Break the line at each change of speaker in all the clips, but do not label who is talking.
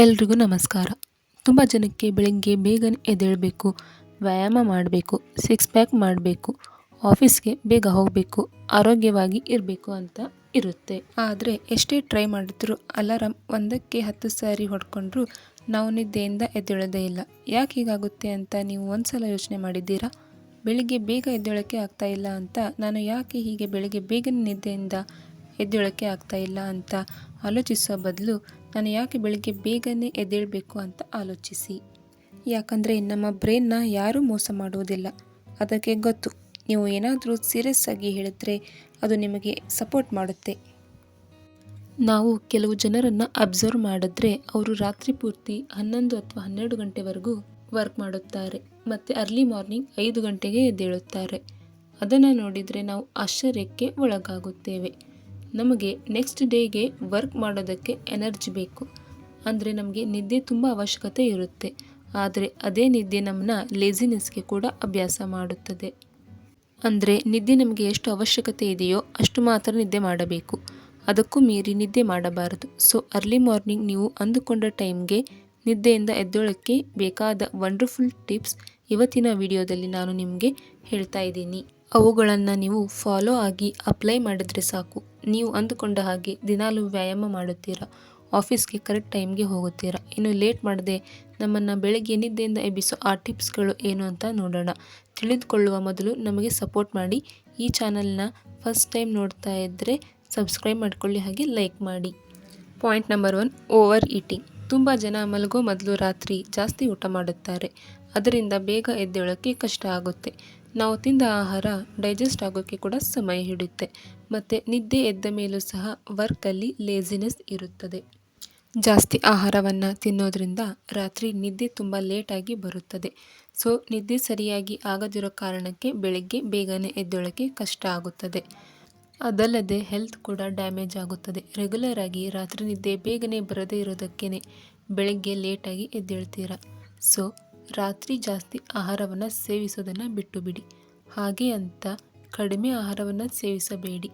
ಎಲ್ರಿಗೂ ನಮಸ್ಕಾರ. ತುಂಬ ಜನಕ್ಕೆ ಬೆಳಗ್ಗೆ ಬೇಗನೆ ಎದ್ದೇಳಬೇಕು, ವ್ಯಾಯಾಮ ಮಾಡಬೇಕು, ಸಿಕ್ಸ್ ಪ್ಯಾಕ್ ಮಾಡಬೇಕು, ಆಫೀಸ್ಗೆ ಬೇಗ ಹೋಗಬೇಕು, ಆರೋಗ್ಯವಾಗಿ ಇರಬೇಕು ಅಂತ ಇರುತ್ತೆ. ಆದರೆ ಎಷ್ಟೇ ಟ್ರೈ ಮಾಡಿದ್ರೂ ಅಲಾರಾಮ್ ಒಂದಕ್ಕೆ 10 ಸಾರಿ ಹೊಡ್ಕೊಂಡ್ರೂ ನಾವು ನಿದ್ದೆಯಿಂದ ಎದ್ದೇಳೋದೇ ಇಲ್ಲ. ಯಾಕೆ ಹೀಗಾಗುತ್ತೆ ಅಂತ ನೀವು ಒಂದ್ಸಲ ಯೋಚನೆ ಮಾಡಿದ್ದೀರಾ? ಬೆಳಿಗ್ಗೆ ಬೇಗ ಎದ್ದೇಳೋಕ್ಕೆ ಆಗ್ತಾ ಇಲ್ಲ ಅಂತ ನಾನು ಯಾಕೆ ಹೀಗೆ ಬೆಳಿಗ್ಗೆ ಬೇಗನೆ ನಿದ್ದೆಯಿಂದ ಎದ್ದೇಳೋಕ್ಕೆ ಆಗ್ತಾ ಇಲ್ಲ ಅಂತ ಆಲೋಚಿಸೋ ಬದಲು ನಾನು ಯಾಕೆ ಬೆಳಿಗ್ಗೆ ಬೇಗನೆ ಎದ್ದೇಳಬೇಕು ಅಂತ ಆಲೋಚಿಸಿ. ಯಾಕಂದರೆ ನಮ್ಮ ಬ್ರೈನ್ನ ಯಾರೂ ಮೋಸ ಮಾಡುವುದಿಲ್ಲ. ಅದಕ್ಕೆ ಗೊತ್ತು, ನೀವು ಏನಾದರೂ ಸೀರಿಯಸ್ ಆಗಿ ಹೇಳಿದ್ರೆ ಅದು ನಿಮಗೆ ಸಪೋರ್ಟ್ ಮಾಡುತ್ತೆ. ನಾವು ಕೆಲವು ಜನರನ್ನು ಅಬ್ಸರ್ವ್ ಮಾಡಿದ್ರೆ ಅವರು ರಾತ್ರಿ ಪೂರ್ತಿ 11 ಅಥವಾ 12 ಗಂಟೆವರೆಗೂ ವರ್ಕ್ ಮಾಡುತ್ತಾರೆ ಮತ್ತು ಅರ್ಲಿ ಮಾರ್ನಿಂಗ್ 5 ಗಂಟೆಗೆ ಎದ್ದೇಳುತ್ತಾರೆ. ಅದನ್ನು ನೋಡಿದರೆ ನಾವು ಆಶ್ಚರ್ಯಕ್ಕೆ ಒಳಗಾಗುತ್ತೇವೆ. ನಮಗೆ ನೆಕ್ಸ್ಟ್ ಡೇಗೆ ವರ್ಕ್ ಮಾಡೋದಕ್ಕೆ ಎನರ್ಜಿ ಬೇಕು, ಅಂದರೆ ನಮಗೆ ನಿದ್ದೆ ತುಂಬ ಅವಶ್ಯಕತೆ ಇರುತ್ತೆ. ಆದರೆ ಅದೇ ನಿದ್ದೆ ನಮ್ಮನ್ನ ಲೇಜಿನೆಸ್ಗೆ ಕೂಡ ಅಭ್ಯಾಸ ಮಾಡುತ್ತದೆ. ಅಂದರೆ ನಿದ್ದೆ ನಮಗೆ ಎಷ್ಟು ಅವಶ್ಯಕತೆ ಇದೆಯೋ ಅಷ್ಟು ಮಾತ್ರ ನಿದ್ದೆ ಮಾಡಬೇಕು, ಅದಕ್ಕೂ ಮೀರಿ ನಿದ್ದೆ ಮಾಡಬಾರದು. ಸೊ ಅರ್ಲಿ ಮಾರ್ನಿಂಗ್ ನೀವು ಅಂದುಕೊಂಡ ಟೈಮ್ಗೆ ನಿದ್ದೆಯಿಂದ ಎದ್ದೇಳೋಕ್ಕೆ ಬೇಕಾದ ವಂಡರ್ಫುಲ್ ಟಿಪ್ಸ್ ಇವತ್ತಿನ ವಿಡಿಯೋದಲ್ಲಿ ನಾನು ನಿಮಗೆ ಹೇಳ್ತಾ ಇದ್ದೀನಿ. ಅವುಗಳನ್ನು ನೀವು ಫಾಲೋ ಆಗಿ ಅಪ್ಲೈ ಮಾಡಿದರೆ ಸಾಕು, ನೀವು ಅಂದುಕೊಂಡ ಹಾಗೆ ದಿನಾಲೂ ವ್ಯಾಯಾಮ ಮಾಡುತ್ತೀರಾ, ಆಫೀಸ್ಗೆ ಕರೆಕ್ಟ್ ಟೈಮ್ಗೆ ಹೋಗುತ್ತೀರಾ. ಇನ್ನು ಲೇಟ್ ಮಾಡದೆ ನಮ್ಮನ್ನು ಬೆಳಗ್ಗೆ ನಿದ್ದೆಯಿಂದ ಎಬ್ಬಿಸೋ ಆ ಟಿಪ್ಸ್ಗಳು ಏನು ಅಂತ ನೋಡೋಣ. ತಿಳಿದುಕೊಳ್ಳುವ ಮೊದಲು ನಮಗೆ ಸಪೋರ್ಟ್ ಮಾಡಿ. ಈ ಚಾನಲ್ನ ಫಸ್ಟ್ ಟೈಮ್ ನೋಡ್ತಾ ಇದ್ದರೆ ಸಬ್ಸ್ಕ್ರೈಬ್ ಮಾಡಿಕೊಳ್ಳಿ, ಹಾಗೆ ಲೈಕ್ ಮಾಡಿ. Point number 1, over eating. ತುಂಬ ಜನ ಮಲಗೋ ಮೊದಲು ರಾತ್ರಿ ಜಾಸ್ತಿ ಊಟ ಮಾಡುತ್ತಾರೆ. ಅದರಿಂದ ಬೇಗ ಎದ್ದೇಳೋಕ್ಕೆ ಕಷ್ಟ ಆಗುತ್ತೆ. ನಾವು ತಿಂದ ಆಹಾರ ಡೈಜೆಸ್ಟ್ ಆಗೋಕ್ಕೆ ಕೂಡ ಸಮಯ ಹಿಡಿಯುತ್ತೆ ಮತ್ತು ನಿದ್ದೆ ಎದ್ದ ಮೇಲೂ ಸಹ ವರ್ಕಲ್ಲಿ ಲೇಜಿನೆಸ್ ಇರುತ್ತದೆ. ಜಾಸ್ತಿ ಆಹಾರವನ್ನು ತಿನ್ನೋದ್ರಿಂದ ರಾತ್ರಿ ನಿದ್ದೆ ತುಂಬ ಲೇಟಾಗಿ ಬರುತ್ತದೆ. ಸೊ ನಿದ್ದೆ ಸರಿಯಾಗಿ ಆಗದಿರೋ ಕಾರಣಕ್ಕೆ ಬೆಳಗ್ಗೆ ಬೇಗನೆ ಎದ್ದೇಳೋಕ್ಕೆ ಕಷ್ಟ ಆಗುತ್ತದೆ. ಅದಲ್ಲದೆ ಹೆಲ್ತ್ ಕೂಡ ಡ್ಯಾಮೇಜ್ ಆಗುತ್ತದೆ. ರೆಗ್ಯುಲರ್ ಆಗಿ ರಾತ್ರಿ ನಿದ್ದೆ ಬೇಗನೆ ಬರದೇ ಇರೋದಕ್ಕೇ ಬೆಳಗ್ಗೆ ಲೇಟಾಗಿ ಎದ್ದೇಳ್ತೀರ. ಸೊ ರಾತ್ರಿ ಜಾಸ್ತಿ ಆಹಾರವನ್ನು ಸೇವಿಸೋದನ್ನು ಬಿಟ್ಟು ಬಿಡಿ. ಹಾಗೆ ಅಂತ ಕಡಿಮೆ ಆಹಾರವನ್ನು ಸೇವಿಸಬೇಡಿ,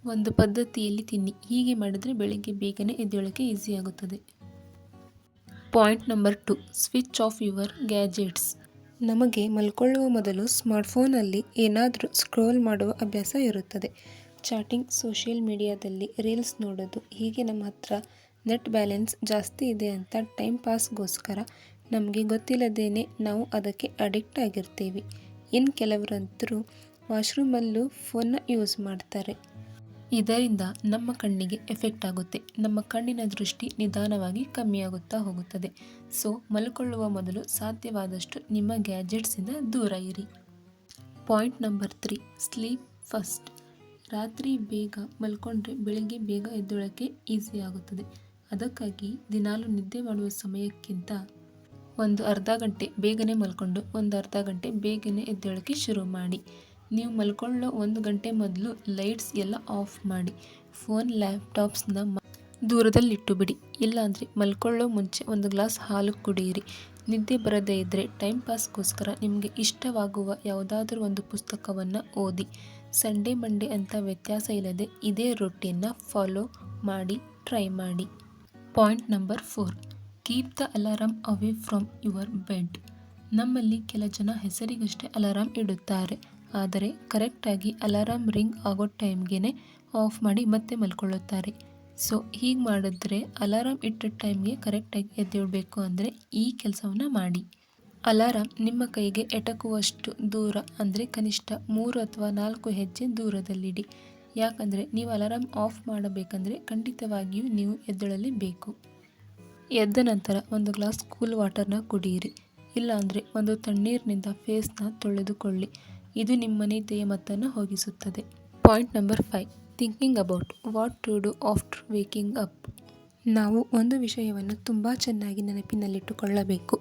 ಒಂದು ಪದ್ಧತಿಯಲ್ಲಿ ತಿನ್ನಿ. ಹೀಗೆ ಮಾಡಿದರೆ ಬೆಳಗ್ಗೆ ಬೇಗನೆ ಎದ್ದೇಳೋಕ್ಕೆ ಈಸಿ ಆಗುತ್ತದೆ. Point number 2, switch off your gadgets. ನಮಗೆ ಮಲ್ಕೊಳ್ಳುವ ಮೊದಲು ಸ್ಮಾರ್ಟ್ಫೋನಲ್ಲಿ ಏನಾದರೂ ಸ್ಕ್ರೋಲ್ ಮಾಡುವ ಅಭ್ಯಾಸ ಇರುತ್ತದೆ. ಚಾಟಿಂಗ್, ಸೋಷಿಯಲ್ ಮೀಡಿಯಾದಲ್ಲಿ ರೀಲ್ಸ್ ನೋಡೋದು. ಹೀಗೆ ನಮ್ಮ ಹತ್ರ ನೆಟ್ ಬ್ಯಾಲೆನ್ಸ್ ಜಾಸ್ತಿ ಇದೆ ಅಂತ ಟೈಮ್ ಪಾಸ್ಗೋಸ್ಕರ ನಮಗೆ ಗೊತ್ತಿಲ್ಲದೇನೆ ನಾವು ಅದಕ್ಕೆ ಅಡಿಕ್ಟ್ ಆಗಿರ್ತೀವಿ. ಇನ್ನು ಕೆಲವರಂತರೂ ವಾಶ್ರೂಮಲ್ಲೂ ಫೋನ್ನ ಯೂಸ್ ಮಾಡ್ತಾರೆ. ಇದರಿಂದ ನಮ್ಮ ಕಣ್ಣಿಗೆ ಎಫೆಕ್ಟ್ ಆಗುತ್ತೆ. ನಮ್ಮ ಕಣ್ಣಿನ ದೃಷ್ಟಿ ನಿಧಾನವಾಗಿ ಕಮ್ಮಿಯಾಗುತ್ತಾ ಹೋಗುತ್ತದೆ. ಸೊ ಮಲ್ಕೊಳ್ಳುವ ಮೊದಲು ಸಾಧ್ಯವಾದಷ್ಟು ನಿಮ್ಮ ಗ್ಯಾಜೆಟ್ಸಿಂದ ದೂರ ಇರಿ. Point number 3, sleep first. ರಾತ್ರಿ ಬೇಗ ಮಲ್ಕೊಂಡ್ರೆ ಬೆಳಿಗ್ಗೆ ಬೇಗ ಎದ್ದೇಳೋಕ್ಕೆ ಈಸಿ ಆಗುತ್ತದೆ. ಅದಕ್ಕಾಗಿ ದಿನಾಲೂ ನಿದ್ದೆ ಮಾಡುವ ಸಮಯಕ್ಕಿಂತ ಒಂದು ಅರ್ಧ ಗಂಟೆ ಬೇಗನೆ ಮಲ್ಕೊಂಡು ಒಂದು ಅರ್ಧ ಗಂಟೆ ಬೇಗನೆ ಎದ್ದೇಳೋಕ್ಕೆ ಶುರು ಮಾಡಿ. ನೀವು ಮಲ್ಕೊಳ್ಳೋ 1 ಗಂಟೆ ಮೊದಲು ಲೈಟ್ಸ್ ಎಲ್ಲ ಆಫ್ ಮಾಡಿ. ಫೋನ್, ಲ್ಯಾಪ್ಟಾಪ್ಸ್ನ ದೂರದಲ್ಲಿಟ್ಟು ಬಿಡಿ. ಇಲ್ಲಾಂದರೆ ಮಲ್ಕೊಳ್ಳೋ ಮುಂಚೆ ಒಂದು ಗ್ಲಾಸ್ ಹಾಲು ಕುಡಿಯಿರಿ. ನಿದ್ದೆ ಬರದೇ ಇದ್ದರೆ ಟೈಮ್ ಪಾಸ್ಗೋಸ್ಕರ ನಿಮಗೆ ಇಷ್ಟವಾಗುವ ಯಾವುದಾದ್ರೂ ಒಂದು ಪುಸ್ತಕವನ್ನು ಓದಿ. ಸಂಡೇ ಮಂಡೇ ಅಂತ ವ್ಯತ್ಯಾಸ ಇಲ್ಲದೆ ಇದೇ ರೊಟೀನ್ನ ಫಾಲೋ ಮಾಡಿ, ಟ್ರೈ ಮಾಡಿ. Point number 4, keep the alarm away from your bed. ನಮ್ಮಲ್ಲಿ ಕೆಲ ಜನ ಹೆಸರಿಗಷ್ಟೇ ಅಲಾರಾಮ್ ಇಡುತ್ತಾರೆ, ಆದರೆ ಕರೆಕ್ಟಾಗಿ ಅಲಾರಾಮ್ ರಿಂಗ್ ಆಗೋ ಟೈಮ್ಗೆ ಆಫ್ ಮಾಡಿ ಮತ್ತೆ ಮಲ್ಕೊಳ್ಳುತ್ತಾರೆ. ಸೊ ಹೀಗೆ ಮಾಡಿದ್ರೆ ಅಲಾರಾಮ್ ಇಟ್ಟ ಟೈಮ್ಗೆ ಕರೆಕ್ಟಾಗಿ ಎದ್ದೇಳಬೇಕು ಅಂದರೆ ಈ ಕೆಲಸವನ್ನು ಮಾಡಿ. ಅಲಾರಾಮ್ ನಿಮ್ಮ ಕೈಗೆ ಎಟಕುವಷ್ಟು ದೂರ, ಅಂದರೆ ಕನಿಷ್ಠ 3 ಅಥವಾ 4 ಹೆಜ್ಜೆ ದೂರದಲ್ಲಿಡಿ. ಯಾಕಂದರೆ ನೀವು ಅಲಾರಾಮ್ ಆಫ್ ಮಾಡಬೇಕಂದ್ರೆ ಖಂಡಿತವಾಗಿಯೂ ನೀವು ಎದ್ದೇಳಲೇಬೇಕು. ಎದ್ದ ನಂತರ ಒಂದು ಗ್ಲಾಸ್ ಕೂಲ್ ವಾಟರ್ನ ಕುಡಿಯಿರಿ. ಇಲ್ಲಾಂದರೆ ಒಂದು ತಣ್ಣೀರಿನಿಂದ ಫೇಸ್ನ ತೊಳೆದುಕೊಳ್ಳಿ. ಇದು ನಿಮ್ಮ ನಿದ್ದೆಯ ಮತ್ತನ್ನು ಹೋಗಿಸುತ್ತದೆ. Point number 5, thinking about what to do after waking up. ನಾವು ಒಂದು ವಿಷಯವನ್ನು ತುಂಬ ಚೆನ್ನಾಗಿ ನೆನಪಿನಲ್ಲಿಟ್ಟುಕೊಳ್ಳಬೇಕು.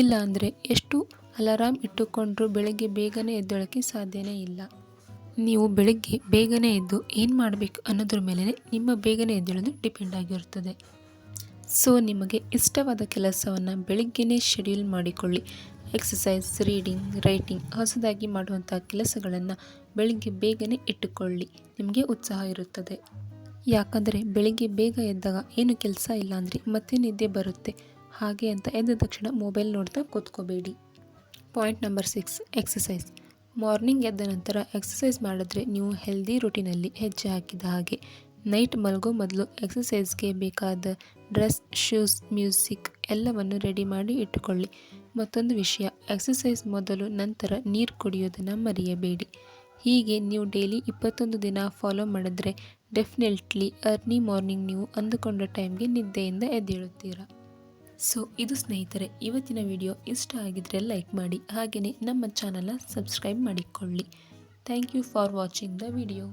ಇಲ್ಲಾಂದರೆ ಎಷ್ಟು ಅಲಾರಾಮ್ ಇಟ್ಟುಕೊಂಡ್ರೂ ಬೆಳಗ್ಗೆ ಬೇಗನೆ ಎದ್ದೇಳೋಕ್ಕೆ ಸಾಧ್ಯನೇ ಇಲ್ಲ. ನೀವು ಬೆಳಗ್ಗೆ ಬೇಗನೆ ಎದ್ದು ಏನು ಮಾಡಬೇಕು ಅನ್ನೋದ್ರ ಮೇಲೆ ನಿಮ್ಮ ಬೇಗನೆ ಎದ್ದೇಳೋದು ಡಿಪೆಂಡ್ ಆಗಿರುತ್ತದೆ. ಸೊ ನಿಮಗೆ ಇಷ್ಟವಾದ ಕೆಲಸವನ್ನು ಬೆಳಗ್ಗೆನೇ ಶೆಡ್ಯೂಲ್ ಮಾಡಿಕೊಳ್ಳಿ. ಎಕ್ಸಸೈಸ್, ರೀಡಿಂಗ್, ರೈಟಿಂಗ್, ಹೊಸದಾಗಿ ಮಾಡುವಂಥ ಕೆಲಸಗಳನ್ನು ಬೆಳಗ್ಗೆ ಬೇಗನೆ ಇಟ್ಟುಕೊಳ್ಳಿ. ನಿಮಗೆ ಉತ್ಸಾಹ ಇರುತ್ತದೆ. ಯಾಕಂದರೆ ಬೆಳಿಗ್ಗೆ ಬೇಗ ಎದ್ದಾಗ ಏನು ಕೆಲಸ ಇಲ್ಲ ಅಂದರೆ ಮತ್ತೆ ನಿದ್ದೆ ಬರುತ್ತೆ. ಹಾಗೆ ಅಂತ ಎದ್ದ ತಕ್ಷಣ ಮೊಬೈಲ್ ನೋಡ್ತಾ ಕೂತ್ಕೋಬೇಡಿ. Point number 6, exercise. ಮಾರ್ನಿಂಗ್ ಎದ್ದ ನಂತರ ಎಕ್ಸಸೈಸ್ ಮಾಡಿದ್ರೆ ನೀವು ಹೆಲ್ದಿ ರೂಟೀನಲ್ಲಿ ಹೆಜ್ಜೆ ಹಾಕಿದ ಹಾಗೆ. ನೈಟ್ ಮಲಗೋ ಮೊದಲು ಎಕ್ಸಸೈಸ್ಗೆ ಬೇಕಾದ ಡ್ರೆಸ್, ಶೂಸ್, ಮ್ಯೂಸಿಕ್ ಎಲ್ಲವನ್ನು ರೆಡಿ ಮಾಡಿ ಇಟ್ಟುಕೊಳ್ಳಿ. ಮತ್ತೊಂದು ವಿಷಯ, ಎಕ್ಸಸೈಸ್ ಮೊದಲು ನಂತರ ನೀರು ಕುಡಿಯೋದನ್ನು ಮರೆಯಬೇಡಿ. ಹೀಗೆ ನೀವು ಡೈಲಿ 21 ದಿನ ಫಾಲೋ ಮಾಡಿದ್ರೆ ಡೆಫಿನೆಟ್ಲಿ ಅರ್ಲಿ ಮಾರ್ನಿಂಗ್ ನೀವು ಅಂದುಕೊಂಡ ಟೈಮ್ಗೆ ನಿದ್ದೆಯಿಂದ ಎದ್ದೇಳುತ್ತೀರಾ. ಸೊ ಇದು ಸ್ನೇಹಿತರೆ ಇವತ್ತಿನ ವಿಡಿಯೋ. ಇಷ್ಟ ಆಗಿದ್ರೆ ಲೈಕ್ ಮಾಡಿ, ಹಾಗೆಯೇ ನಮ್ಮ ಚಾನಲ್ನ ಸಬ್ಸ್ಕ್ರೈಬ್ ಮಾಡಿಕೊಳ್ಳಿ. Thank you for watching the video.